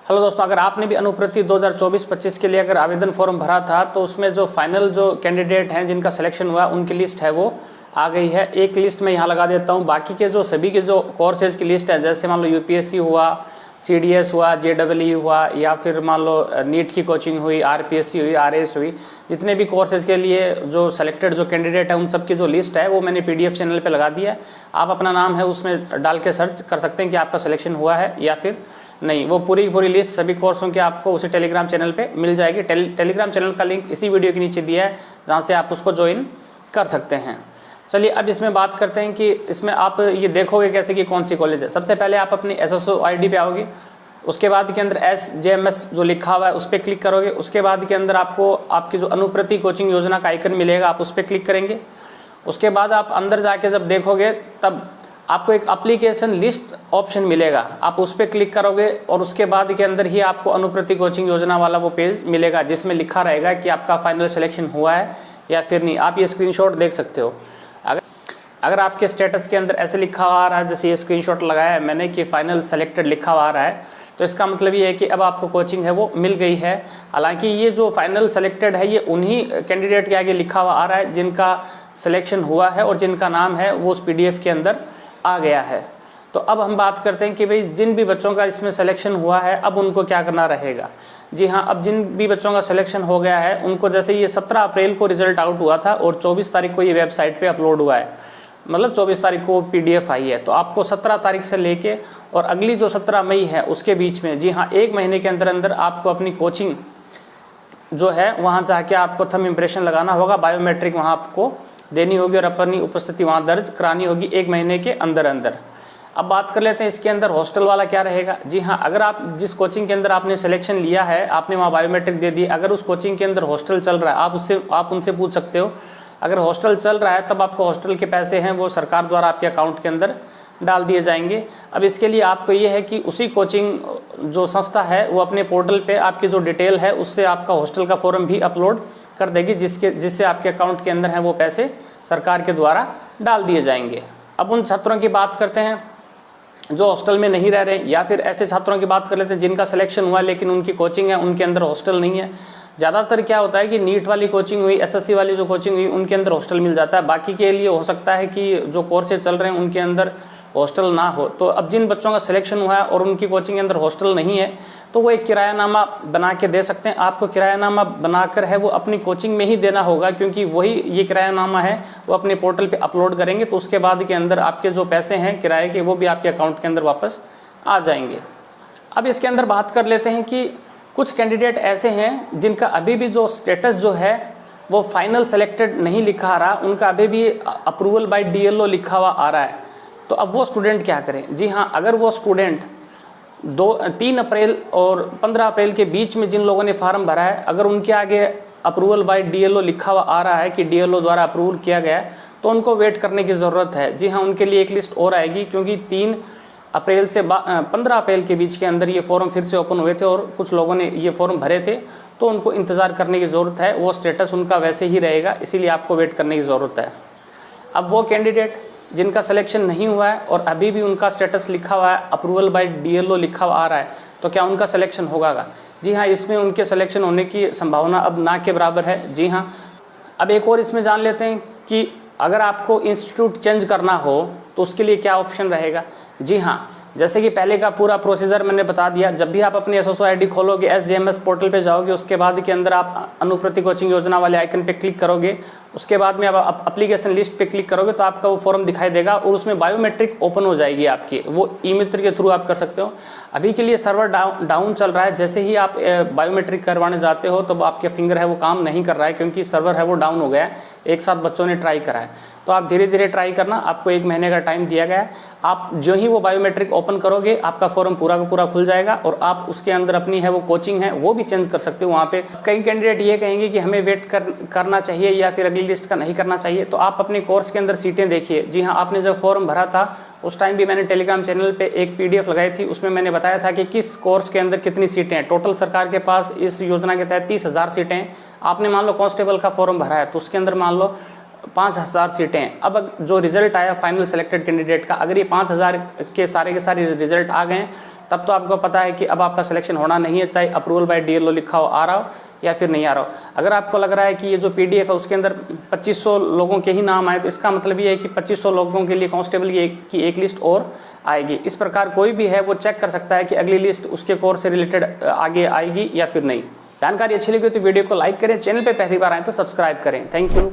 Hello दोस्तों, अगर आपने भी अनुप्रति 2024-25 के लिए अगर आवेदन फॉर्म भरा था तो उसमें जो फाइनल जो कैंडिडेट हैं जिनका सिलेक्शन हुआ उनकी लिस्ट है वो आ गई है। एक लिस्ट मैं यहाँ लगा देता हूँ। बाकी के जो सभी के जो कोर्सेज की लिस्ट है, जैसे मान लो यूपीएससी हुआ, सीडीएस हुआ, जेडब्ल्यू हुआ, या फिर मान लो नीट की कोचिंग हुई, आरपीएससी हुई, आरएस हुई, जितने भी कोर्सेज के लिए जो सेलेक्टेड जो कैंडिडेट है उन सब की जो लिस्ट है वो मैंने पीडीएफ चैनल पे लगा दिया है। आप अपना नाम है उसमें डाल के सर्च कर सकते हैं कि आपका सिलेक्शन हुआ है या फिर नहीं। वो पूरी लिस्ट सभी कोर्सों की आपको उसी टेलीग्राम चैनल पे मिल जाएगी। टेलीग्राम चैनल का लिंक इसी वीडियो के नीचे दिया है, जहाँ से आप उसको ज्वाइन कर सकते हैं। चलिए अब इसमें बात करते हैं कि इसमें आप ये देखोगे कैसे कि कौन सी कॉलेज है। सबसे पहले आप अपनी SSO ID पे आओगे, उसके बाद के अंदर SJMS जो लिखा हुआ है उस पर क्लिक करोगे। उसके बाद के अंदर आपको आपकी जो अनुप्रति कोचिंग योजना का आइकन मिलेगा, आप उस पर क्लिक करेंगे। उसके बाद आप अंदर जाके जब देखोगे तब आपको एक एप्लीकेशन लिस्ट ऑप्शन मिलेगा, आप उस पर क्लिक करोगे और उसके बाद के अंदर ही आपको अनुप्रति कोचिंग योजना वाला वो पेज मिलेगा जिसमें लिखा रहेगा कि आपका फाइनल सिलेक्शन हुआ है या फिर नहीं। आप ये स्क्रीनशॉट देख सकते हो। अगर आपके स्टेटस के अंदर ऐसे लिखा हुआ आ रहा है, जैसे ये स्क्रीनशॉट लगाया है मैंने कि फाइनल सेलेक्टेड लिखा हुआ आ रहा है, तो इसका मतलब ये है कि अब आपको कोचिंग है वो मिल गई है। हालांकि ये जो फाइनल सेलेक्टेड है ये उन्हीं कैंडिडेट के आगे लिखा हुआ आ रहा है जिनका सिलेक्शन हुआ है और जिनका नाम है वो उस PDF के अंदर आ गया है। तो अब हम बात करते हैं कि भाई जिन भी बच्चों का इसमें सिलेक्शन हुआ है अब उनको क्या करना रहेगा। जी हाँ, अब जिन भी बच्चों का सिलेक्शन हो गया है उनको, जैसे ये 17 अप्रैल को रिजल्ट आउट हुआ था और 24 तारीख को ये वेबसाइट पे अपलोड हुआ है, मतलब 24 तारीख को PDF आई है, तो आपको 17 तारीख से लेके और अगली जो 17 मई है उसके बीच में, जी हाँ, 1 महीने के अंदर अंदर आपको अपनी कोचिंग जो है वहाँ जाके आपको थंब इम्प्रेशन लगाना होगा, बायोमेट्रिक वहाँ आपको देनी होगी और अपनी उपस्थिति वहाँ दर्ज करानी होगी 1 महीने के अंदर अंदर। अब बात कर लेते हैं इसके अंदर हॉस्टल वाला क्या रहेगा। जी हाँ, अगर आप जिस कोचिंग के अंदर आपने सिलेक्शन लिया है, आपने वहाँ बायोमेट्रिक दे दी, अगर उस कोचिंग के अंदर हॉस्टल चल रहा है आप उनसे पूछ सकते हो। अगर हॉस्टल चल रहा है तब आपको हॉस्टल के पैसे हैं वो सरकार द्वारा आपके अकाउंट के अंदर डाल दिए जाएंगे। अब इसके लिए आपको ये है कि उसी कोचिंग जो संस्था है वो अपने पोर्टल पे आपकी जो डिटेल है उससे आपका हॉस्टल का फॉर्म भी अपलोड कर देगी, जिससे आपके अकाउंट के अंदर है वो पैसे सरकार के द्वारा डाल दिए जाएंगे। अब उन छात्रों की बात करते हैं जो हॉस्टल में नहीं रह रहे, या फिर ऐसे छात्रों की बात कर लेते हैं जिनका सिलेक्शन हुआ लेकिन उनकी कोचिंग है उनके अंदर हॉस्टल नहीं है। ज़्यादातर क्या होता है कि नीट वाली कोचिंग हुई, SSC वाली जो कोचिंग हुई उनके अंदर हॉस्टल मिल जाता है। बाकी के लिए हो सकता है कि जो कोर्सेज चल रहे हैं उनके अंदर हॉस्टल ना हो। तो अब जिन बच्चों का सिलेक्शन हुआ है और उनकी कोचिंग के अंदर हॉस्टल नहीं है तो वो एक किरायानामा बना के दे सकते हैं। आपको किरायानामा बनाकर है वो अपनी कोचिंग में ही देना होगा, क्योंकि वही ये किरायानामा है वो अपने पोर्टल पे अपलोड करेंगे, तो उसके बाद के अंदर आपके जो पैसे हैं किराए के वो भी आपके अकाउंट के अंदर वापस आ जाएंगे। अब इसके अंदर बात कर लेते हैं कि कुछ कैंडिडेट ऐसे हैं जिनका अभी भी जो स्टेटस जो है वो फाइनल सेलेक्टेड नहीं लिखा आ रहा, उनका अभी भी अप्रूवल बाय DLO लिखा हुआ आ रहा है। तो अब वो स्टूडेंट क्या करें। जी हाँ, अगर वो स्टूडेंट 3 अप्रैल और 15 अप्रैल के बीच में जिन लोगों ने फार्म भरा है, अगर उनके आगे अप्रूवल बाय DLO लिखा हुआ आ रहा है कि DLO द्वारा अप्रूवल किया गया है, तो उनको वेट करने की ज़रूरत है। जी हाँ, उनके लिए एक लिस्ट और आएगी, क्योंकि 3 अप्रैल से 15 अप्रैल के बीच के अंदर ये फॉर्म फिर से ओपन हुए थे और कुछ लोगों ने ये फॉर्म भरे थे, तो उनको इंतज़ार करने की ज़रूरत है। वो स्टेटस उनका वैसे ही रहेगा, इसीलिए आपको वेट करने की ज़रूरत है। अब वो कैंडिडेट जिनका सिलेक्शन नहीं हुआ है और अभी भी उनका स्टेटस लिखा हुआ है अप्रूवल बाय DLO लिखा हुआ आ रहा है, तो क्या उनका सिलेक्शन होगा? जी हाँ, इसमें उनके सिलेक्शन होने की संभावना अब ना के बराबर है। जी हाँ, अब एक और इसमें जान लेते हैं कि अगर आपको इंस्टीट्यूट चेंज करना हो तो उसके लिए क्या ऑप्शन रहेगा। जी हाँ, जैसे कि पहले का पूरा प्रोसीजर मैंने बता दिया। जब भी आप अपनी SSO ID खोलोगे, SJMS पोर्टल पे जाओगे, उसके बाद के अंदर आप अनुप्रति कोचिंग योजना वाले आइकन पे क्लिक करोगे, उसके बाद में आप एप्लीकेशन लिस्ट पे क्लिक करोगे तो आपका वो फॉर्म दिखाई देगा और उसमें बायोमेट्रिक ओपन हो जाएगी आपकी, वो ई-मित्र के थ्रू आप कर सकते हो। अभी के लिए सर्वर डाउन चल रहा है। जैसे ही आप बायोमेट्रिक करवाने जाते हो तो आपके फिंगर है वो काम नहीं कर रहा है, क्योंकि सर्वर है वो डाउन हो गया है। एक साथ बच्चों ने ट्राई करा है, तो आप धीरे धीरे ट्राई करना। आपको 1 महीने का टाइम दिया गया है। आप जो ही वो बायोमेट्रिक ओपन करोगे आपका फॉर्म पूरा का पूरा खुल जाएगा और आप उसके अंदर अपनी है वो कोचिंग है वो भी चेंज कर सकते हो। वहाँ पे कई कैंडिडेट ये कहेंगे कि हमें वेट करना चाहिए या फिर अगली लिस्ट का नहीं करना चाहिए, तो आप अपने कोर्स के अंदर सीटें देखिए। जी हाँ, आपने जब फॉर्म भरा था उस टाइम भी मैंने टेलीग्राम चैनल पे एक PDF लगाई थी, उसमें मैंने बताया था कि किस कोर्स के अंदर कितनी सीटें हैं। टोटल सरकार के पास इस योजना के तहत 30,000 सीटें हैं। आपने मान लो कांस्टेबल का फॉर्म भरा है तो उसके अंदर मान लो 5,000 सीटें हैं। अब जो रिजल्ट आया फाइनल सेलेक्टेड कैंडिडेट का, अगर ये 5,000 के सारे रिजल्ट आ गए तब तो आपको पता है कि अब आपका सिलेक्शन होना नहीं है, चाहे अप्रूवल बाय डीएलओ लिखा हो आ रहा हो या फिर नहीं आ रहा हो। अगर आपको लग रहा है कि ये जो पीडीएफ है उसके अंदर 2500 लोगों के ही नाम आए, तो इसका मतलब ये है कि 2500 लोगों के लिए कांस्टेबल की एक लिस्ट और आएगी। इस प्रकार कोई भी है वो चेक कर सकता है कि अगली लिस्ट उसके कोर्स से रिलेटेड आगे आएगी या फिर नहीं। जानकारी अच्छी लगी तो वीडियो को लाइक करें, चैनल पे पहली बार आए तो सब्सक्राइब करें। Thank you.